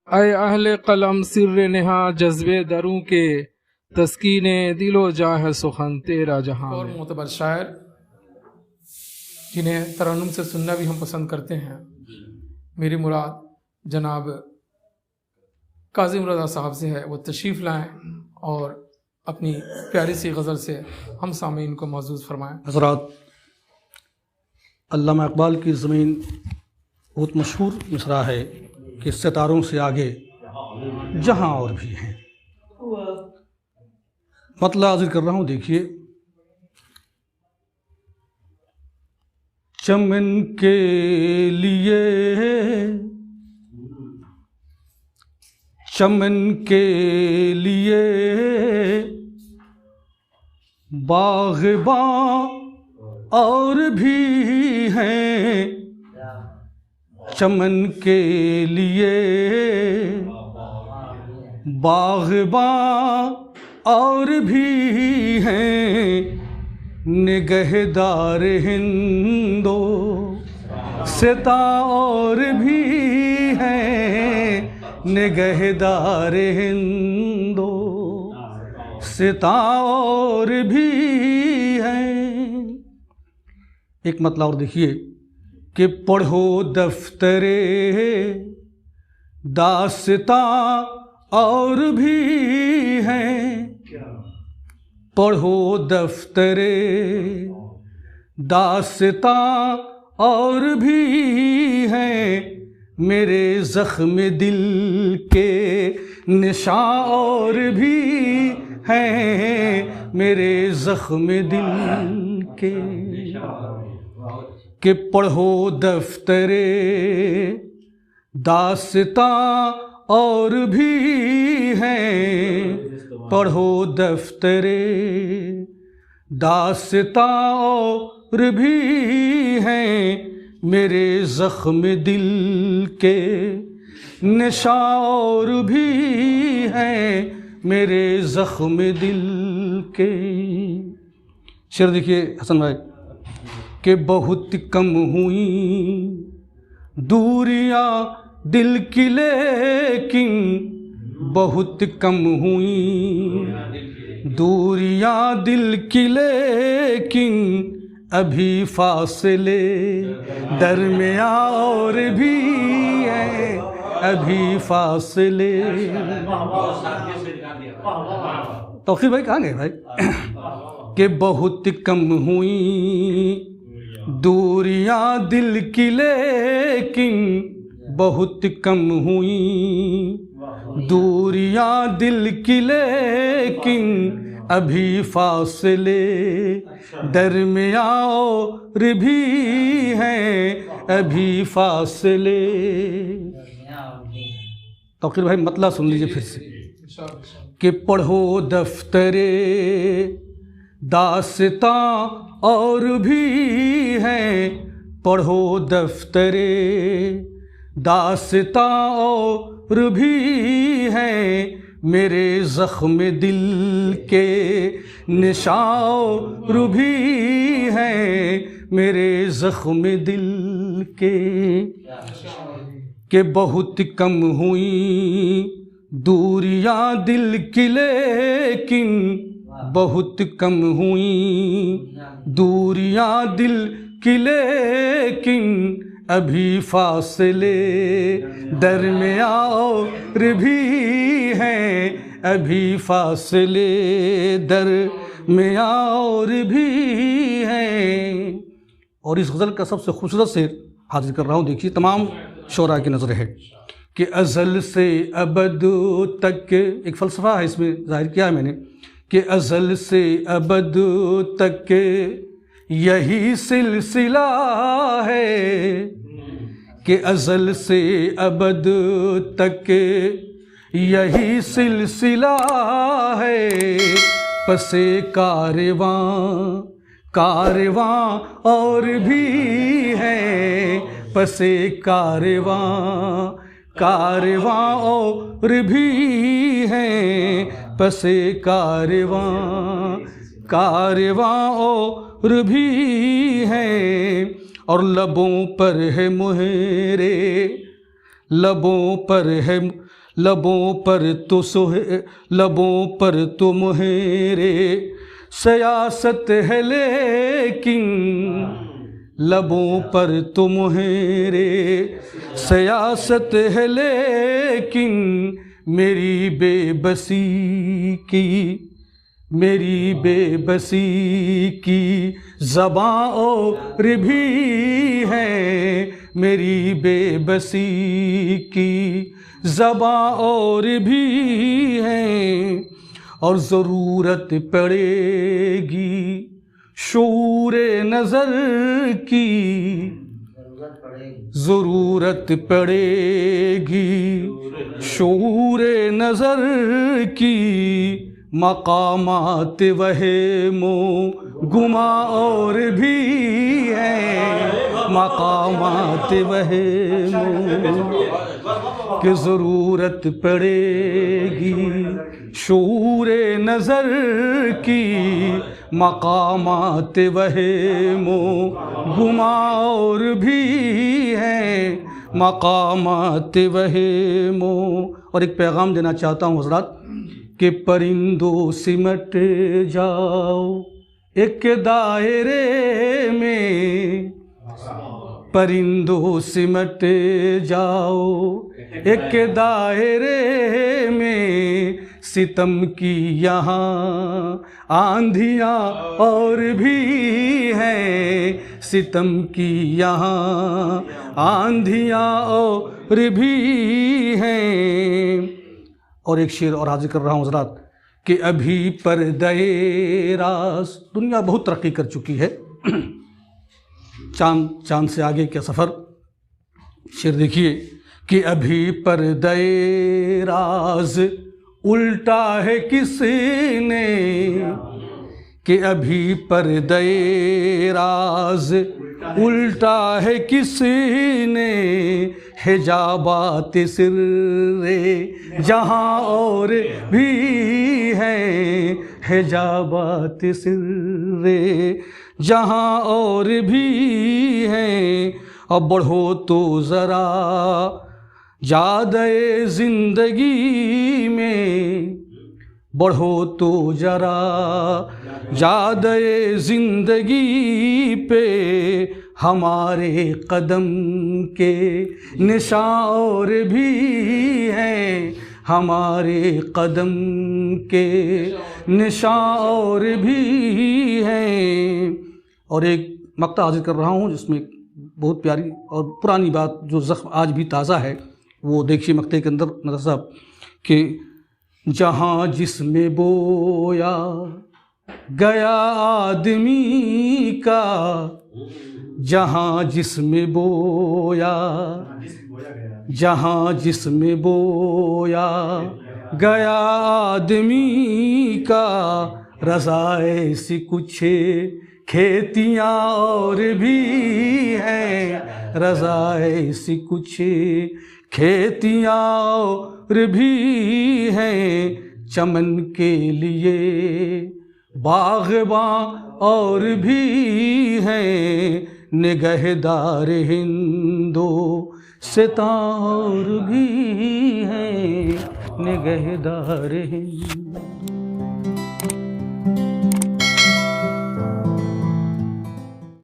ऐ अहले कलम सिर्र नेहा जज्बे दरूं के तस्कीने दिलो जाह सुखन तेरा जहां। और मोतबर शायर जिन्हें तरन्नुम से सुनना भी हम पसंद करते हैं, मेरी मुराद जनाब काज़िम रज़ा साहब से है। वो तशरीफ़ लाएँ और अपनी प्यारी सी गज़ल से हम सामीन को मौजूद फरमाएँ। हज़रात, अल्लामा इक़बाल की ज़मीन बहुत मशहूर मिसरा है कि सितारों से आगे जहाँ और भी हैं। मतलब हाजिर कर रहा हूँ, देखिए। चमन के लिए, चमन के लिए बाग़बां और भी हैं, चमन के लिए बाग़बां और भी हैं, निगहदार हिंदो सिता और भी हैं, निगहदार हिंदो सिता और भी हैं। एक मतलब और देखिए कि पढ़ो दफ्तरे दास्तां और भी हैं, पढ़ो दफ्तरे दास्तां और भी हैं, मेरे ज़ख्म दिल के निशान और भी हैं, मेरे ज़ख्म दिल के पढ़ो दफ्तरे दास्तां और भी हैं, पढ़ो दफ्तरे दास्तां और भी हैं, मेरे ज़ख्म दिल के निशान और भी हैं, मेरे ज़ख्म दिल के। शेर देखिए हसन भाई कि बहुत कम हुई दूरियां दिल की, लेकिन बहुत कम हुई दूरियां दिल की, लेकिन अभी फासले दरमियां और भी हैं, अभी फासले। तौक़ीर भाई कहाँ गए भाई? कि बहुत कम हुई दूरियां दिल की, लेकिन बहुत कम हुई दूरियां दिल की, लेकिन अभी फासले दरमियां और भी हैं, अभी फासले। तौक़ीर भाई मतलब सुन लीजिए फिर से कि पढ़ो दफ्तरे दास्तां और भी हैं, पढ़ो दफ्तरे दास्तां और भी हैं, मेरे ज़ख्म दिल के निशान और भी हैं, मेरे ज़ख्म दिल के बहुत कम हुई दूरियां दिल की, लेकिन बहुत कम हुई दूरियां दिल की, लेकिन अभी फासले दरमियां और भी हैं, अभी फासले दरमियां और भी हैं। और इस गज़ल का सबसे खूबसूरत शेर हाजिर कर रहा हूँ, देखिए। तमाम शोरा की नज़र है कि अज़ल से अबद तक, एक फ़लसफ़ा है इसमें ज़ाहिर किया है मैंने, कि अज़ल से अबद तक यही सिलसिला है, कि अज़ल से अबद तक यही सिलसिला है, पसे कारवां कारवां और भी है, पसे कारवां कारवां और भी हैं, पसे कारवां कारवां और भी हैं। और लबों पर है मुहरे लबों पर तो मुहेरे सियासत है, लेकिन लबों पर तो मुहेरे सियासत है, लेकिन मेरी बेबसी की ज़बां और भी है, मेरी बेबसी की ज़बां और भी है। और ज़रूरत पड़ेगी शऊरे नज़र की, ज़रूरत पड़ेगी शऊरे नज़र की, मकामात वहमो गुमा और भी हैं, मकामात वहमो की ज़रूरत पड़ेगी शऊरे नज़र की, मकामात वहमो गुमा और भी हैं, मकामात वहमो। और एक पैगाम देना चाहता हूँ हज़रात कि परिंदों सिमट जाओ एक दायरे में, परिंदों सिमट जाओ एक दायरे में, सितम की यहाँ आंधियाँ और भी हैं, सितम की यहाँ आंधियाँ और भी हैं। और एक शेर और हाजिर कर रहा हूँ हज़रात कि अभी पर्दे राज़, दुनिया बहुत तरक्की कर चुकी है, चांद से आगे का सफ़र। शेर देखिए कि अभी पर्दे राज़ उल्टा है किसने, कि अभी पर्दे राज़ उल्टा है किसने, हिजाबात सिर्रे जहाँ और भी हैं, हिजाबात सिर्रे जहाँ और भी हैं। अब बढ़ो तो ज़रा जादे ज़िंदगी में, बढ़ो तो ज़रा जादे ज़िंदगी पे, हमारे कदम के निशान और भी हैं, हमारे कदम के निशान और भी हैं। और एक मक्ता हाजिर कर रहा हूँ जिसमें बहुत प्यारी और पुरानी बात जो ज़ख्म आज भी ताज़ा है, वो देखिए मक्ते के अंदर नज़र साहब कि जहाँ जिसमें बोया गया आदमी का, जहाँ जिसमें बोया, जहाँ जिसमें बोया गया आदमी का, रज़ा ऐसी कुछ खेतियाँ और भी हैं, रज़ा ऐसी कुछ खेतियाँ और भी हैं, चमन के लिए बाग़बां और भी हैं, निगहदार हिंदोस्तां और भी हैं, निगहदार हिंद।